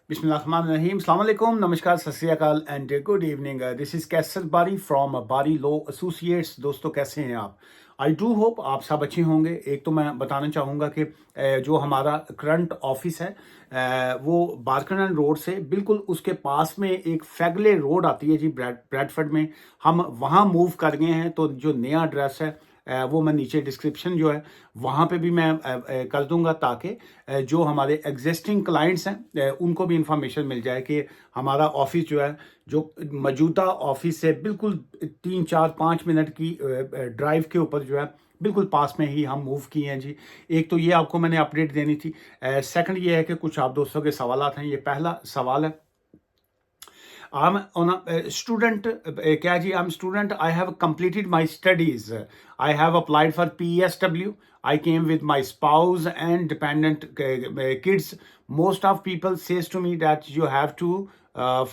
बिस्मिल्लाहिर्रहमानिर्रहीम, अस्सलाम वालेकुम, नमस्कार, सत श्री अकाल and good evening. This is castle बारी फ्रॉम बारी लॉ एसोसिएट्स। दोस्तों, कैसे हैं आप? आई डू होप आप सब अच्छे होंगे। एक तो मैं बताना चाहूँगा कि जो हमारा करंट ऑफिस है वो बारकनन रोड से बिल्कुल उसके पास में एक फैगले रोड आती है जी, ब्रैडफर्ड में। हम वहाँ मूव कर गए हैं, तो जो नया एड्रेस है वो मैं नीचे डिस्क्रिप्शन जो है वहाँ पे भी मैं कर दूंगा, ताकि जो हमारे एग्जिस्टिंग क्लाइंट्स हैं उनको भी इंफॉर्मेशन मिल जाए कि हमारा ऑफिस जो है, जो मौजूदा ऑफिस से बिल्कुल 3 4 5 मिनट की ड्राइव के ऊपर जो है, बिल्कुल पास में ही हम मूव किए हैं जी। एक तो ये आपको मैंने अपडेट देनी थी। सेकंड ये है कि कुछ आप दोस्तों के सवालात हैं। ये पहला सवाल है, I'm on a student. क्या जी? I'm student. I have completed my studies. I have applied for PSW. I came with my spouse and dependent kids. Most of people says to me that you have to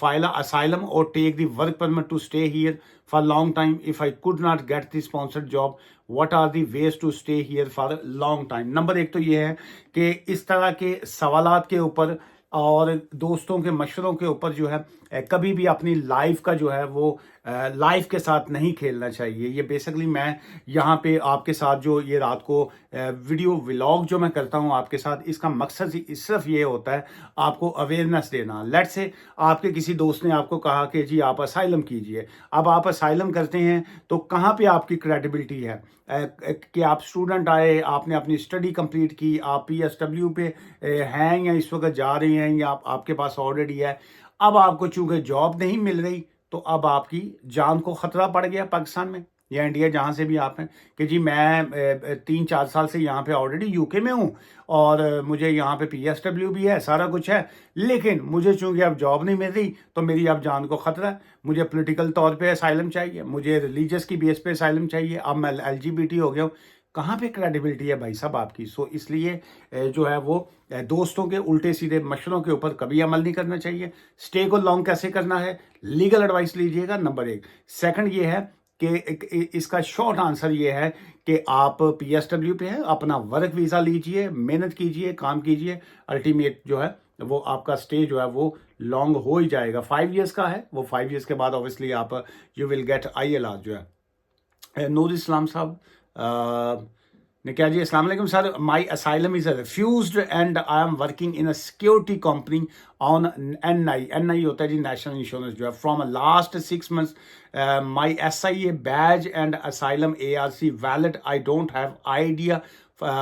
file a asylum or take the work permit to stay here for a long time. If I could not get the sponsored job, what are the ways to stay here for a long time? Number एक तो ये है कि इस तरह के सवालात के ऊपर और दोस्तों के मशवरों के ऊपर जो है कभी भी अपनी लाइफ का जो है वो लाइफ के साथ नहीं खेलना चाहिए। ये बेसिकली मैं यहाँ पे आपके साथ जो ये रात को वीडियो व्लॉग जो मैं करता हूँ आपके साथ, इसका मकसद ही सिर्फ ये होता है आपको अवेयरनेस देना। लेट से आपके किसी दोस्त ने आपको कहा कि जी आप असाइलम कीजिए। अब आप असाइलम करते हैं तो कहाँ पे आपकी क्रेडिबिलिटी है कि आप स्टूडेंट आए, आपने अपनी स्टडी कंप्लीट की, आप PSW पे हैं या इस वक्त जा रहे हैं, या आपके पास ऑलरेडी है। अब आपको चूंकि जॉब नहीं मिल रही, तो अब आपकी जान को खतरा पड़ गया पाकिस्तान में या इंडिया, जहाँ से भी आप हैं, कि जी मैं 3 4 साल से यहाँ पे ऑलरेडी यूके में हूँ और मुझे यहाँ पे PSW भी है, सारा कुछ है, लेकिन मुझे चूंकि अब जॉब नहीं मिल रही तो मेरी अब जान को खतरा है। मुझे पॉलिटिकल तौर पे असाइलम चाहिए, मुझे रिलीजियस की बेस पे असाइलम चाहिए, अब मैं LGBT हो गया हूँ। कहाँ पे क्रेडिबिलिटी है भाई साहब आपकी? सो इसलिए जो है वो दोस्तों के उल्टे सीधे मशवरों के ऊपर कभी अमल नहीं करना चाहिए। स्टे को लॉन्ग कैसे करना है, लीगल एडवाइस लीजिएगा, नंबर एक। सेकंड ये है कि इसका शॉर्ट आंसर ये है कि आप PSW पे हैं, अपना वर्क वीज़ा लीजिए, मेहनत कीजिए, काम कीजिए, अल्टीमेट जो है वो आपका स्टे जो है वो लॉन्ग हो ही जाएगा। 5 ईयर्स का है वो, 5 ईयर्स के बाद ऑब्वियसली आप यू विल गेट ILR जो है। नूर इस्लाम साहब ने क्या जी, अस्सलाम वालेकुम sir, my asylum is refused and I am working in a security company on NI होता है जी, नेशनल इंश्योरेंस जो है, from last 6 months my SIA badge and asylum ARC valid. I don't have idea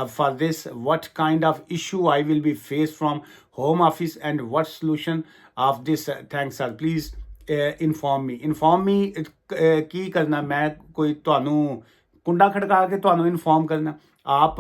for this, what kind of issue I will be faced from home office and what solution of this? Thanks sir, please inform me की करना, मैं कोई ਤੁਹਾਨੂੰ कुंडा खड़का के तो inform करना। आप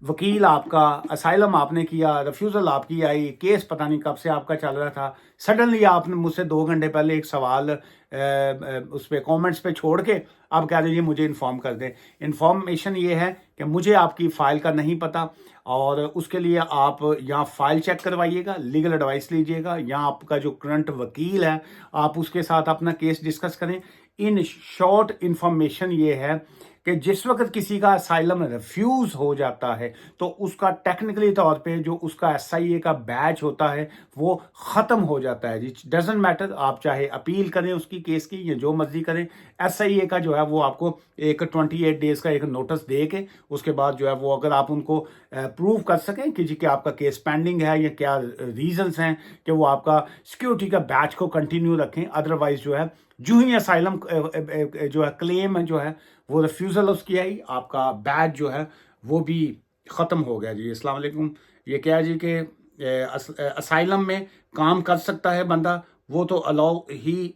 वकील, आपका असाइलम आपने किया, रिफ्यूज़ल आपकी आई, केस पता नहीं कब से आपका चल रहा था, सडनली आपने मुझसे 2 घंटे पहले एक सवाल उस पर कॉमेंट्स पे छोड़ के आप कह रहे मुझे इन्फॉर्म कर दें। इन्फॉर्मेशन ये है कि मुझे आपकी फ़ाइल का नहीं पता, और उसके लिए आप यहाँ फ़ाइल चेक करवाइएगा, लीगल एडवाइस लीजिएगा, यहाँ आपका जो करंट वकील है आप उसके साथ अपना केस डिस्कस करें। इन शॉर्ट इन्फॉर्मेशन ये है कि जिस वक्त किसी का असाइलम रिफ्यूज हो जाता है तो उसका टेक्निकली तौर पे जो उसका SIA का बैच होता है वो ख़त्म हो जाता है जी। डजेंट मैटर, आप चाहे अपील करें उसकी केस की या जो मर्जी करें, SIA का जो है वो आपको एक 28 डेज़ का एक नोटिस दे के उसके बाद जो है वो, अगर आप उनको प्रूव कर सकें कि जी कि आपका केस पेंडिंग है या क्या रीजंस हैं कि वो आपका सिक्योरिटी का बैच को कंटिन्यू रखें, अदरवाइज जो है जो ही असाइलम जो है क्लेम जो है वो रिफ्यूज़ल उसकी आई, आपका बैच जो है वो भी ख़त्म हो गया जी। अस्सलाम वालेकुम। ये क्या है जी कि असाइलम में काम कर सकता है बंदा, वो तो अलाउ ही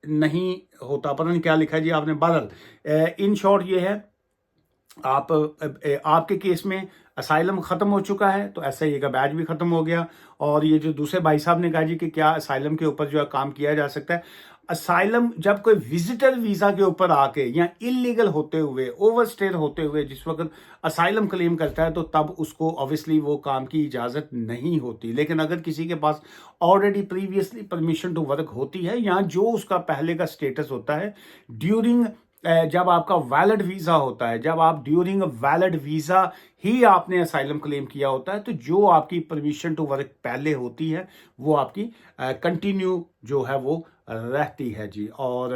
नहीं होता, पता नहीं क्या लिखा है जी आपने। बहरहाल इन शॉर्ट ये है, आप आपके केस में असाइलम ख़त्म हो चुका है तो SIA का बैच भी ख़त्म हो गया। और ये जो दूसरे भाई साहब ने कहा जी कि क्या असाइलम के ऊपर जो है काम किया जा सकता है, असाइलम जब कोई विजिटर वीज़ा के ऊपर आके या इलीगल होते हुए, ओवरस्टेड होते हुए जिस वक्त असाइलम क्लेम करता है तो तब उसको ऑब्वियसली वो काम की इजाज़त नहीं होती। लेकिन अगर किसी के पास already previously permission to work होती है या जो उसका पहले का स्टेटस होता है ड्यूरिंग जब आपका वैलिड वीज़ा होता है, जब आप ड्यूरिंग अ वैलिड वीज़ा ही आपने असाइलम क्लेम किया होता है, तो जो आपकी परमिशन टू वर्क पहले होती है वो आपकी कंटिन्यू जो है वो रहती है जी। और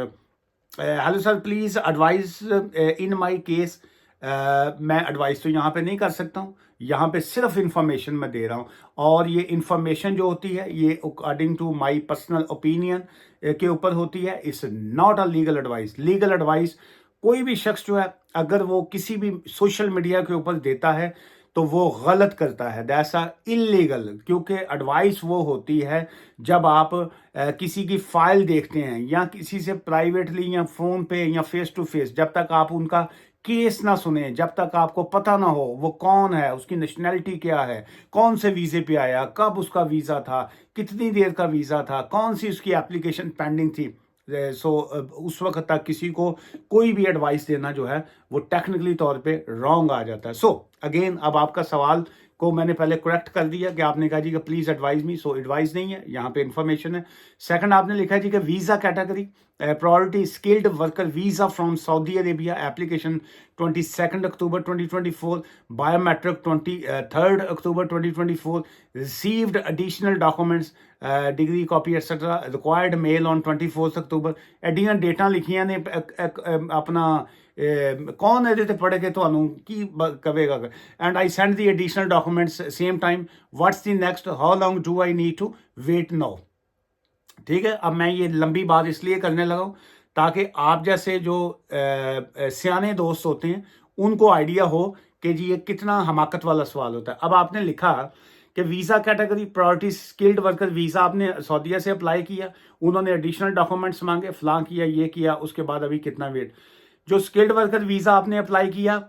hello sir, please advice in my case. मैं एडवाइस तो यहाँ पे नहीं कर सकता हूँ, यहाँ पे सिर्फ इंफॉर्मेशन मैं दे रहा हूँ। और ये इंफॉर्मेशन जो होती है ये according to my personal opinion के ऊपर होती है। It's not a legal advice. Legal advice कोई भी शख्स जो है अगर वो किसी भी सोशल मीडिया के ऊपर देता है तो वो गलत करता है, दैट्स अ इलीगल। क्योंकि एडवाइस वो होती है जब आप किसी की फाइल देखते हैं या किसी से प्राइवेटली या फोन पे या फेस टू फेस, जब तक आप उनका केस ना सुने, जब तक आपको पता ना हो वो कौन है, उसकी नेशनैलिटी क्या है, कौन से वीजे पे आया, कब उसका वीजा था, कितनी देर का वीजा था, कौन सी उसकी एप्लीकेशन पेंडिंग थी, सो उस वक्त तक किसी को कोई भी एडवाइस देना जो है वो टेक्निकली तौर पे रॉन्ग आ जाता है। सो अगेन, अब आपका सवाल को मैंने पहले करेक्ट कर दिया कि आपने कहा जी कि please advice me. So advice नहीं है, यहाँ पे इंफॉर्मेशन है। सेकंड, आपने लिखा जी कि visa category priority skilled worker visa from Saudi Arabia, application 22 October 2024, biometric 23 October 2024, received additional documents degree copy etcetera, required mail on 24 October. एडियां डेटा लिखियां ने अपना कौन ਇਹਦੇ ਤੇ ਪੜ੍ਹ ਕੇ ਤੁਹਾਨੂੰ ਕੀ ਕਵੇਗਾ। And I send the additional documents same time, what's the next, how long do I need to wait now. ठीक है, अब मैं ये लंबी बात इसलिए करने लगा हूँ ताकि आप जैसे जो सियाने दोस्त होते हैं उनको आइडिया हो कि जी ये कितना हमाकत वाला सवाल होता है। अब आपने लिखा कि visa category priority skilled worker visa आपने सऊदीया से अप्लाई किया, उन्होंने एडिशनल डॉक्यूमेंट्स मांगे, फलां किया, ये किया, उसके बाद अभी कितना वेट। जो स्किल्ड वर्कर वीज़ा आपने अप्लाई किया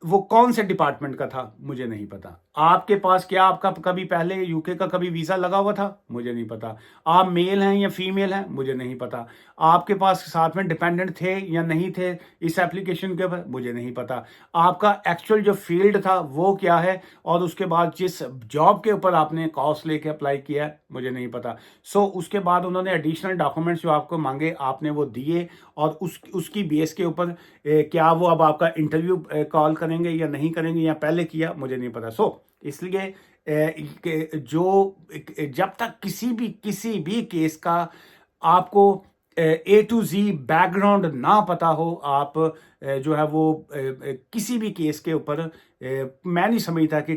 वो कौन से डिपार्टमेंट का था मुझे नहीं पता। आपके पास क्या आपका कभी पहले यूके का कभी वीज़ा लगा हुआ था मुझे नहीं पता। आप मेल हैं या फीमेल हैं मुझे नहीं पता। आपके पास साथ में डिपेंडेंट थे या नहीं थे इस एप्लीकेशन के ऊपर मुझे नहीं पता। आपका एक्चुअल जो फील्ड था वो क्या है, और उसके बाद जिस जॉब के ऊपर आपने कॉस्ट लेके अप्लाई किया है मुझे नहीं पता। सो उसके बाद उन्होंने एडिशनल डॉक्यूमेंट्स जो आपको मांगे आपने वो दिए, और उसकी बेस के ऊपर क्या वो अब आपका इंटरव्यू कॉल करेंगे या नहीं करेंगे, या पहले किया मुझे नहीं पता। सो इसलिए जो जब तक किसी भी केस का आपको ए टू जी बैकग्राउंड ना पता हो, आप जो है वो किसी भी केस के ऊपर मैं नहीं समझता कि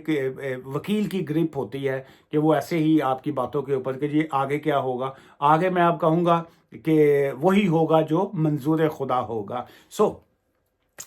वकील की ग्रिप होती है कि वो ऐसे ही आपकी बातों के ऊपर कि जी आगे क्या होगा, आगे मैं आप कहूँगा कि वही होगा जो मंजूर खुदा होगा। सो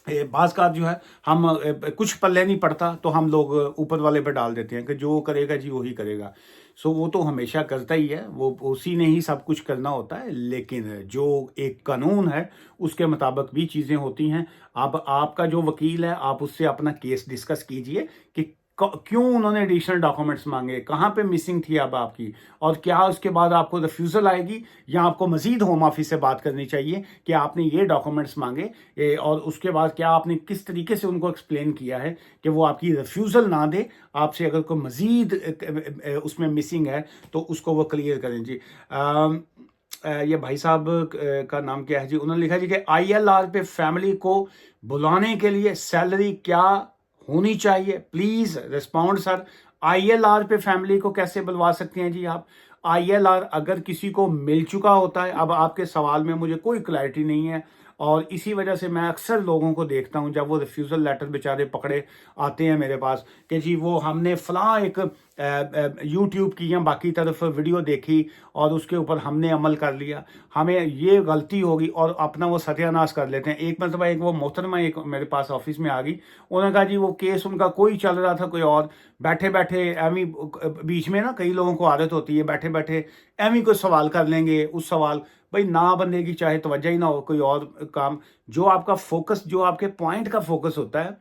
बाज़ का जो है हम कुछ पल्ले नहीं पड़ता तो हम लोग ऊपर वाले पे डाल देते हैं कि जो करेगा जी वही करेगा। सो वो तो हमेशा करता ही है, वो उसी ने ही सब कुछ करना होता है। लेकिन जो एक कानून है उसके मुताबिक भी चीज़ें होती हैं। अब आपका जो वकील है आप उससे अपना केस डिस्कस कीजिए कि क्यों उन्होंने एडिशनल डॉक्यूमेंट्स मांगे, कहाँ पे मिसिंग थी अब आपकी, और क्या उसके बाद आपको रिफ्यूज़ल आएगी या आपको मज़ीद होम ऑफिस से बात करनी चाहिए कि आपने ये डॉक्यूमेंट्स मांगे, और उसके बाद क्या आपने किस तरीके से उनको एक्सप्लेन किया है कि वो आपकी रिफ्यूज़ल ना दे आपसे। अगर कोई मज़ीद उसमें मिसिंग है तो उसको वो क्लियर करें जी। ये भाई साहब का नाम क्या है जी, उन्होंने लिखा जी कि ILR पे फैमिली को बुलाने के लिए सैलरी क्या होनी चाहिए, प्लीज रिस्पॉन्ड सर। ILR पे फैमिली को कैसे बुलवा सकते हैं जी आप। ILR अगर किसी को मिल चुका होता है, अब आपके सवाल में मुझे कोई क्लैरिटी नहीं है, और इसी वजह से मैं अक्सर लोगों को देखता हूं जब वो रिफ्यूज़ल लेटर बेचारे पकड़े आते हैं मेरे पास कि जी वो हमने फलां एक यूट्यूब की या बाकी तरफ वीडियो देखी और उसके ऊपर हमने अमल कर लिया, हमें ये गलती होगी, और अपना वो सत्यानाश कर लेते हैं। एक मतलब एक वो मोहतरमा एक मेरे पास ऑफिस में आ गई, उन्होंने कहा जी वो केस उनका कोई चल रहा था कोई और, बैठे बैठे एमी बीच में ना कई लोगों को आदत होती है बैठे बैठे एमी कोई सवाल कर लेंगे, उस सवाल भाई ना बनने की चाहे तवज्जो ही ना हो कोई और काम। जो आपका फोकस, जो आपके पॉइंट का फोकस होता है,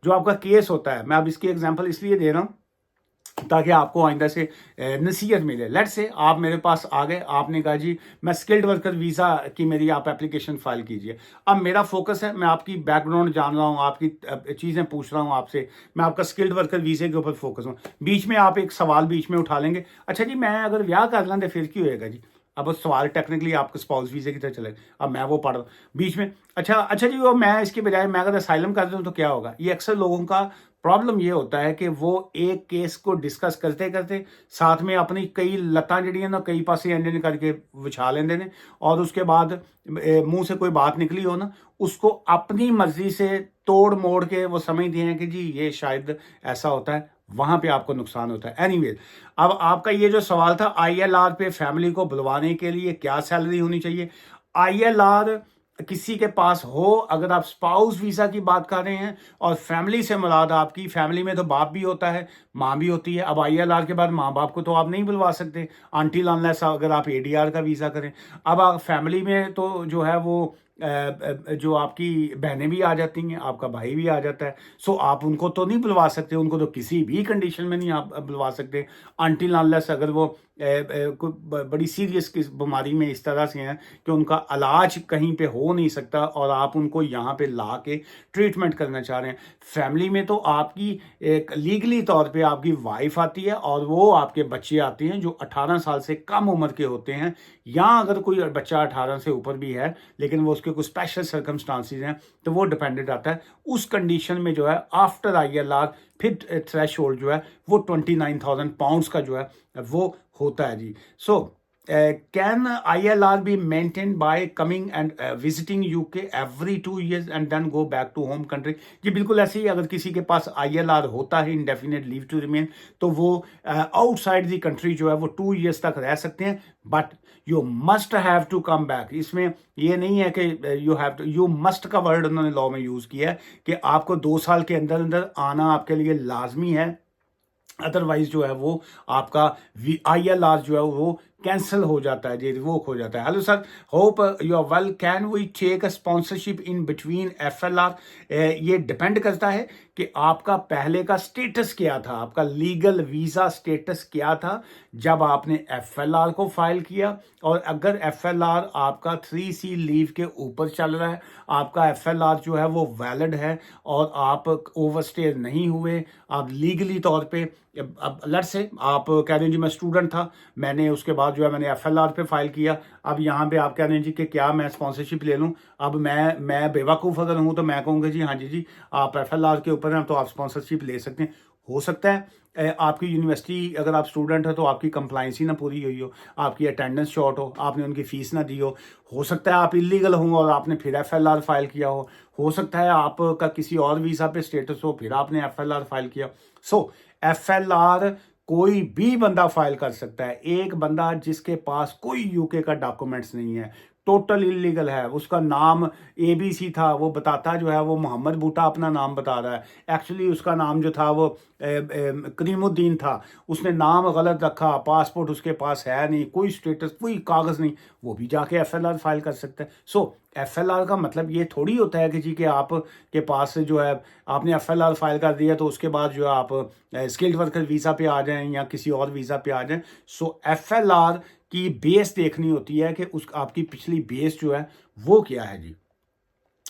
जो आपका केस होता है, मैं अब इसकी एग्जांपल इसलिए दे रहा हूँ ताकि आपको आइंदा से नसीहत मिले। लेट से आप मेरे पास आ गए, आपने कहा जी मैं स्किल्ड वर्कर वीज़ा की मेरी आप एप्लीकेशन फाइल कीजिए। अब मेरा फोकस है, मैं आपकी बैकग्राउंड जान रहा हूँ, आपकी चीज़ें पूछ रहा हूँ आपसे, मैं आपका स्किल्ड वर्कर वीज़े के ऊपर फोकस हूँ। बीच में आप एक सवाल बीच में उठा लेंगे, अच्छा जी मैं अगर ब्याह कर लें तो फिर की होएगा जी, अब वो सवाल टेक्निकली आपके स्पाउस वीज़े की तरह चले, अब मैं वो पढ़ रहा हूँ बीच में, अच्छा जी, वो मैं इसके बजाय मैं अगर असाइलम कर दूँ तो क्या होगा? ये अक्सर लोगों का प्रॉब्लम ये होता है कि वो एक केस को डिस्कस करते करते साथ में अपनी कई लत्तां जड़ियां ना कई पासे एंड करके विछा लेंदे ने, और उसके बाद मुंह से कोई बात निकली हो ना, उसको अपनी मर्जी से तोड़ मोड़ के वो समझते हैं कि जी ये शायद ऐसा होता है, वहां पे आपको नुकसान होता है। एनीवेज, अब आपका ये जो सवाल था आईएलआर पे फैमिली को बुलवाने के लिए क्या सैलरी होनी चाहिए, आईएलआर किसी के पास हो, अगर आप स्पाउस वीजा की बात कर रहे हैं और फैमिली से मुराद आपकी फैमिली में तो बाप भी होता है, माँ भी होती है। अब आईएलआर के बाद माँ बाप को तो आप नहीं बुलवा सकते अनटिल अनलेस अगर आप एडीआर का वीजा करें। अब आप फैमिली में तो जो है वो जो आपकी बहनें भी आ जाती हैं, आपका भाई भी आ जाता है, सो आप उनको तो नहीं बुलवा सकते, उनको तो किसी भी कंडीशन में नहीं आप बुलवा सकते अनटिल अनलेस अगर वो कोई बड़ी सीरियस किस बीमारी में इस तरह से हैं कि उनका इलाज कहीं पे हो नहीं सकता और आप उनको यहाँ पे ला के ट्रीटमेंट करना चाह रहे हैं। फैमिली में तो आपकी एक लीगली तौर पे आपकी वाइफ आती है और वो आपके बच्चे आते हैं जो 18 साल से कम उम्र के होते हैं, या अगर कोई बच्चा 18 से ऊपर भी है लेकिन वो उसके कुछ स्पेशल सर्कमस्टांसिस हैं तो वो डिपेंडेंट आता है। उस कंडीशन में जो है आफ्टर आईएलआर फिर थ्रेश होल्ड जो है वो 29,000 पाउंड्स का जो है वो होता है जी। So can ILR be maintain by coming and visiting UK every 2 years and then go back to home country? जी बिल्कुल ऐसे ही, अगर किसी के पास ILR होता है इंडेफिनिट लीव टू रिमेन तो वो आउटसाइड दी कंट्री जो है वो 2 years तक रह सकते हैं, but you must have to come back. इसमें ये नहीं है कि यू मस्ट का वर्ड उन्होंने लॉ में यूज किया है कि आपको 2 साल के अंदर अंदर आना आपके लिए लाजमी है, अदरवाइज जो है वो आपका ILR जो है वो कैंसिल हो जाता है जी, रिवोक हो जाता है। Hello sir, hope you are well, can we take a sponsorship in between FLR? ये डिपेंड करता है कि आपका पहले का स्टेटस क्या था, आपका लीगल वीज़ा स्टेटस क्या था जब आपने FLR को फाइल किया, और अगर FLR आपका 3C लीव के ऊपर चल रहा है, आपका FLR जो है वो वैलिड है और आप ओवरस्टे नहीं हुए, आप लीगली तौर पे, अब लट से आप कह रहे हैं जी मैं स्टूडेंट था, मैंने उसके बाद जो है मैंने FLR पे फाइल किया, अब यहाँ पे आप कह रहे हैं जी कि क्या मैं स्पॉन्सरशिप ले लूँ? अब मैं बेवकूफ़ अगर हूँ तो मैं कहूँगा जी हाँ जी आप FLR के ऊपर हैं तो आप स्पॉन्सरशिप ले सकते हैं। हो सकता है आपकी यूनिवर्सिटी अगर आप स्टूडेंट है तो आपकी कंप्लाइंस ही ना पूरी हुई हो, आपकी अटेंडेंस शॉर्ट हो, आपने उनकी फीस ना दी हो सकता है आप इलीगल हों और आपने फिर FLR फाइल किया हो सकता है आपका किसी और वीज़ा पे स्टेटस हो फिर आपने FLR फाइल किया। सो FLR कोई भी बंदा फाइल कर सकता है, एक बंदा जिसके पास कोई यूके का डॉक्यूमेंट्स नहीं है, टोटल इलीगल है, उसका नाम ABC था, वो बताता जो है वो मोहम्मद बूटा अपना नाम बता रहा है, एक्चुअली उसका नाम जो था वो करीमुद्दीन था, उसने नाम गलत रखा, पासपोर्ट उसके पास है नहीं, कोई स्टेटस कोई कागज़ नहीं, वो भी जाके FLR फाइल कर सकता है। सो FLR का मतलब ये थोड़ी होता है कि जी कि आप के पास जो है आपने FLR फाइल कर दिया तो उसके बाद जो है आप स्किल्ड वर्कर वीज़ा पे आ जाएं या किसी और वीज़ा पे आ जाएं। सो FLR की बेस देखनी होती है कि उस आपकी पिछली बेस जो है वो क्या है जी,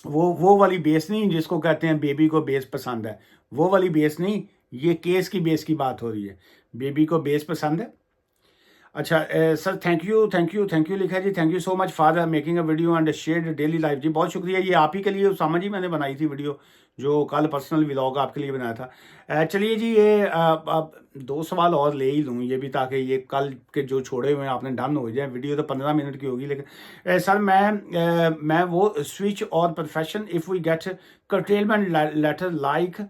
वो वाली बेस नहीं जिसको कहते हैं बेबी को बेस पसंद है, वो वाली बेस नहीं, ये केस की बेस की बात हो रही है, बेबी को बेस पसंद है। अच्छा सर, थैंक यू लिखा है जी, thank you so much for making a video and share daily life. जी बहुत शुक्रिया, ये आप ही के लिए उसामा जी मैंने बनाई थी वीडियो, जो कल पर्सनल व्लॉग आपके लिए बनाया था। चलिए जी, ये अब 2 सवाल और ले ही लूँ ये भी, ताकि ये कल के जो छोड़े हुए हैं आपने डन हो जाए। वीडियो तो 15 मिनट की होगी, लेकिन सर मैं वो स्विच और profession if we get curtailment letter like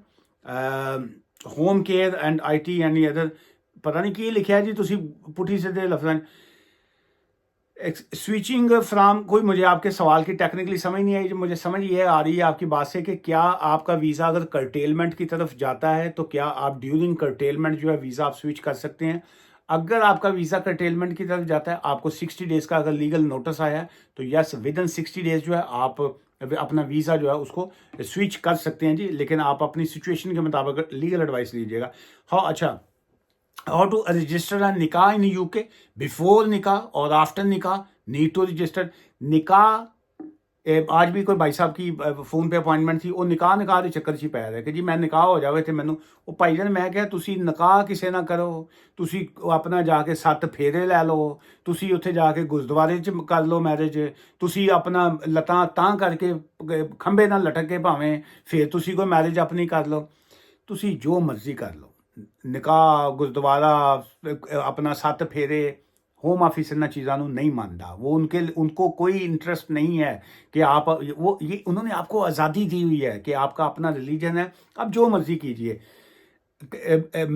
home care and IT any other, पता नहीं की लिखा है जी, तुसी पुठी सीधे लफ्ज़ स्विचिंग फ्राम, कोई मुझे आपके सवाल की टेक्निकली समझ नहीं आई। मुझे समझ ये आ रही है आपकी बात से कि क्या आपका वीज़ा अगर कर्टेलमेंट की तरफ जाता है तो क्या आप ड्यूरिंग कर्टेलमेंट जो है वीज़ा आप स्विच कर सकते हैं? अगर आपका वीज़ा कर्टेलमेंट की तरफ जाता है, आपको 60 डेज़ का अगर लीगल नोटिस आया है तो यस विद इन 60 डेज़ जो है आप अपना वीज़ा जो है उसको स्विच कर सकते हैं जी, लेकिन आप अपनी सिचुएशन के मुताबिक लीगल एडवाइस लीजिएगा। हाँ अच्छा, how to register a nikah in UK? Before nikah or after nikah need to register nikah? आज भी कोई भाई साहब की फोन पे अपॉइंटमेंट थी, वो निकाह निकाह के चक्कर 'ਚ ਪੈ ਰਿਹਾ ਕਿ ਜੀ ਮੈਂ ਨਿਕਾਹ ਹੋ ਜਾਵੇ ਤੇ ਮੈਨੂੰ ਉਹ ਭਾਈ ਜਾਨ ਮੈਂ ਕਿਹਾ ਤੁਸੀਂ ਨਿਕਾਹ ਕਿਸੇ ਨਾ ਕਰੋ, ਤੁਸੀਂ ਆਪਣਾ ਜਾ ਕੇ 7 ਫੇਰੇ ਲੈ ਲਓ, ਤੁਸੀਂ ਉੱਥੇ ਜਾ ਕੇ ਗੁਰਦੁਆਰੇ 'ਚ ਕਰ ਲਓ ਮੈਰਿਜ, ਤੁਸੀਂ ਆਪਣਾ ਲੱਤਾਂ ਤਾਂ ਕਰਕੇ ਖੰਭੇ ਨਾਲ ਲਟਕ ਕੇ ਭਾਵੇਂ ਫਿਰ ਤੁਸੀਂ ਕੋਈ ਮੈਰਿਜ ਆਪਣੀ ਕਰ ਲਓ, ਤੁਸੀਂ ਜੋ ਮਰਜ਼ੀ ਕਰ ਲਓ, ਨਿਕਾਹ ਗੁਰਦੁਆਰਾ ਆਪਣਾ 7 ਫੇਰੇ होम ऑफिस इन चीज़ों को नहीं मानता, वो उनको कोई इंटरेस्ट नहीं है कि आप वो ये उन्होंने आपको आज़ादी दी हुई है कि आपका अपना रिलीजन है, आप जो मर्जी कीजिए।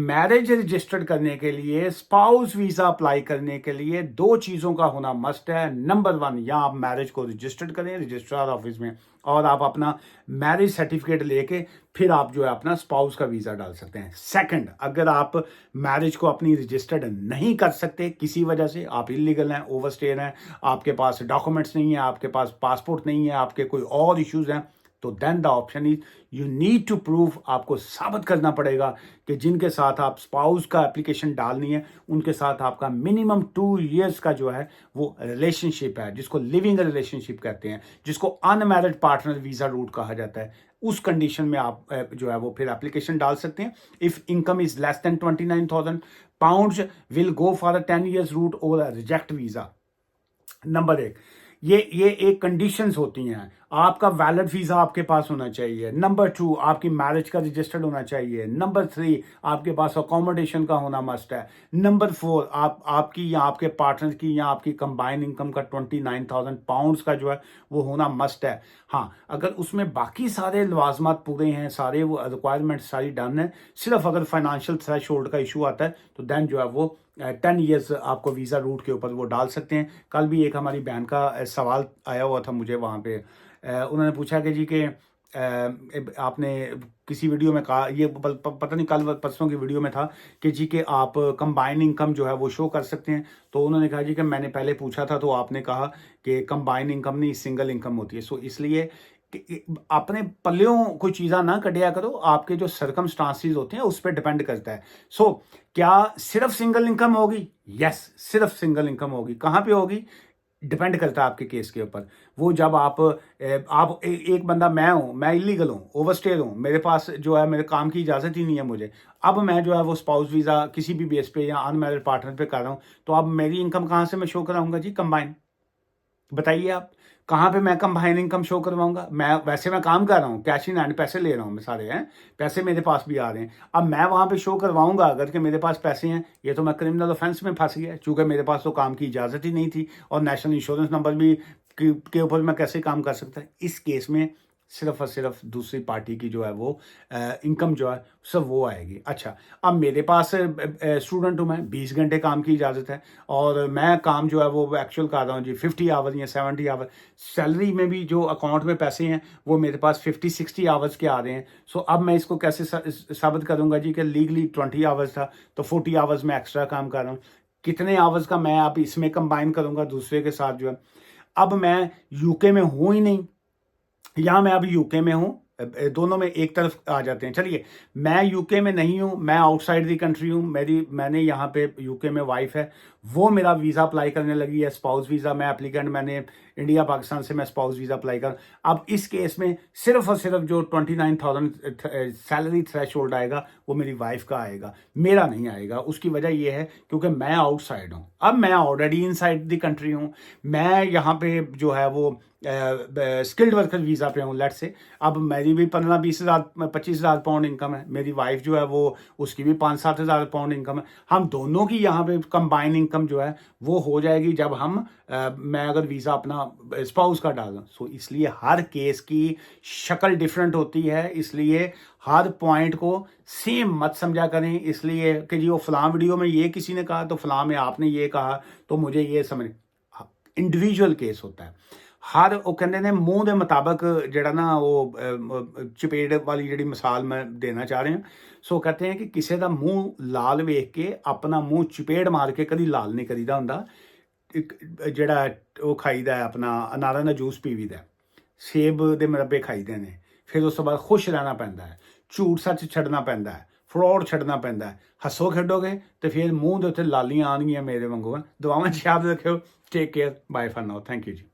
मैरिज रजिस्टर्ड करने के लिए, स्पाउस वीज़ा अप्लाई करने के लिए 2 चीज़ों का होना मस्ट है। नंबर 1, या आप मैरिज को रजिस्टर्ड करें रजिस्ट्रार ऑफिस में और आप अपना मैरिज सर्टिफिकेट लेके फिर आप जो है अपना स्पाउस का वीज़ा डाल सकते हैं। सेकंड, अगर आप मैरिज को अपनी रजिस्टर्ड नहीं कर सकते किसी वजह से, आप इलीगल हैं, ओवरस्टेयर हैं, आपके पास डॉक्यूमेंट्स नहीं है, आपके पास पासपोर्ट नहीं है, आपके कोई और इश्यूज़ हैं, तो then the option is you need to prove, आपको साबित करना पड़ेगा कि जिनके साथ आप स्पाउस का एप्लीकेशन डालनी है उनके साथ आपका मिनिमम 2 years का जो है वो रिलेशनशिप है, जिसको लिविंग रिलेशनशिप कहते हैं, जिसको अनमैरिड पार्टनर वीज़ा रूट कहा जाता है। उस कंडीशन में आप जो है वो फिर एप्लीकेशन डाल सकते हैं। If income is less than 29,000 pounds will go for a 10 years route और रिजेक्ट वीज़ा। नंबर 1, ये एक कंडीशंस होती हैं। आपका वैलिड वीज़ा आपके पास होना चाहिए। नंबर 2, आपकी मैरिज का रजिस्टर्ड होना चाहिए। नंबर 3, आपके पास अकोमोडेशन का होना मस्ट है। नंबर 4, आपकी या आपके पार्टनर की या आपकी कंबाइंड इनकम का 29,000 pounds का जो है वो होना मस्ट है। हाँ, अगर उसमें बाकी सारे लवाजमात पूरे हैं, सारे वो रिक्वायरमेंट सारी डन है, सिर्फ अगर फाइनेंशियल थ्रेशोल्ड का इशू आता है तो देन जो है वो 10 years आपको वीज़ा रूट के ऊपर वो डाल सकते हैं। कल भी एक हमारी बहन का सवाल आया हुआ था मुझे वहाँ पे, उन्होंने पूछा कि जी कि आपने किसी वीडियो में कहा, ये पता नहीं कल परसों की वीडियो में था कि जी कि आप कंबाइन इनकम जो है वो शो कर सकते हैं, तो उन्होंने कहा जी कि मैंने पहले पूछा था तो आपने कहा कि कंबाइन इनकम नहीं सिंगल इनकम होती है। सो इसलिए अपने पल्लियों कोई चीज़ा ना कटिया करो, आपके जो सरकमस्टांसिस होते हैं उस पर डिपेंड करता है। सो क्या सिर्फ सिंगल इनकम होगी? यस, सिर्फ सिंगल इनकम होगी। कहाँ पे होगी? डिपेंड करता है आपके केस के ऊपर। वो जब एक बंदा, मैं हूँ, मैं इलीगल हूँ, ओवरस्टेयर हूँ, मेरे पास जो है मेरे काम की इजाज़त ही नहीं है मुझे, अब मैं जो है वो स्पाउस वीज़ा किसी भी बेस पे या अनमैरिड पार्टनर पे कर रहा हूँ, तो अब मेरी इनकम कहाँ से मैं शो कराऊंगा जी? कंबाइन। बताइए आप कहाँ पे मैं कंबाइन इनकम शो करवाऊंगा? मैं काम कर रहा हूँ, कैश इन हैंड पैसे ले रहा हूँ, मैं सारे हैं पैसे मेरे पास भी आ रहे हैं। अब मैं वहाँ पे शो करवाऊंगा अगर कि मेरे पास पैसे हैं, ये तो मैं क्रिमिनल ऑफेंस में फंस गया, चूंकि मेरे पास तो काम की इजाज़त ही नहीं थी और नेशनल इंश्योरेंस नंबर भी के ऊपर मैं कैसे काम कर सकता है। इस केस में सिर्फ और सिर्फ दूसरी पार्टी की जो है वो इनकम जो है सब वो आएगी। अच्छा, अब मेरे पास स्टूडेंट हूँ मैं, 20 घंटे काम की इजाज़त है और मैं काम जो है वो एक्चुअल कर रहा हूँ जी 50 आवर्स या 70 आवर्स। सैलरी में भी जो अकाउंट में पैसे हैं वो मेरे पास 50-60 आवर्स के आ रहे हैं। सो अब मैं इसको कैसे साबित करूँगा जी कि लीगली 20 आवर्स था तो 40 आवर्स में एक्स्ट्रा काम कर रहा हूँ। कितने आवर्स का मैं अब इसमें कंबाइन करूँगा दूसरे के साथ जो है। अब मैं यूके में हूँ ही नहीं, यहाँ मैं अभी यूके में हूँ, दोनों में एक तरफ आ जाते हैं। चलिए, मैं यूके में नहीं हूँ, मैं आउटसाइड दी कंट्री हूँ, मैंने यहाँ पे यूके में वाइफ है, वो मेरा वीज़ा अप्लाई करने लगी है, स्पाउस वीज़ा। मैं एप्लीकेंट, मैंने इंडिया पाकिस्तान से मैं स्पाउस वीज़ा अप्लाई कर। अब इस केस में सिर्फ और सिर्फ जो 29,000 सैलरी थ्रेशोल्ड आएगा वो मेरी वाइफ का आएगा, मेरा नहीं आएगा। उसकी वजह ये है क्योंकि मैं आउटसाइड हूँ, अब मैं ऑलरेडी इनसाइड द कंट्री हूँ। मैं यहाँ पे जो है वो स्किल्ड वर्कर वीज़ा पे हूँ लेट से। अब मेरी भी 15-20 हज़ार 25 हज़ार पाउंड इनकम है, मेरी वाइफ जो है वो उसकी भी 5-7 हज़ार पाउंड इनकम है। हम दोनों की यहाँ पे कंबाइन इनकम जो है वो हो जाएगी जब मैं अगर वीज़ा अपना स्पाउस का डालूँ। सो इसलिए हर केस की शक्ल डिफरेंट होती है, इसलिए हर पॉइंट को सेम मत समझा करें। इसलिए कि जी वो फलां वीडियो में ये किसी ने कहा तो फलां में आपने ये कहा तो मुझे ये समझ, इंडिविजुअल केस होता है। हर वो कहते ने मूँह के मुताबिक जड़ा ना वो चपेड़ वाली जी मिसाल मैं देना चाह रहा। सो कहते हैं कि किसी का मूँह लाल वेख के अपना मूँह चपेड़ मार के कभी लाल नहीं करीदा होंदा। जड़ा वो खाईदा है अपना अनारा का जूस पीवीदा, सेब के मुरब्बे खाईदे ने, फिर उस तो बाद खुश रहना पैंदा है, झूठ सच छड्डना पैंदा है, फ्रॉड छड्डना पैंदा है। हसो खेडोगे तो फिर मूँह के उत्ते लालियां आनगियां मेरे वांगू। दुआवां याद रखियो। Take care, bye for now, thank you ji.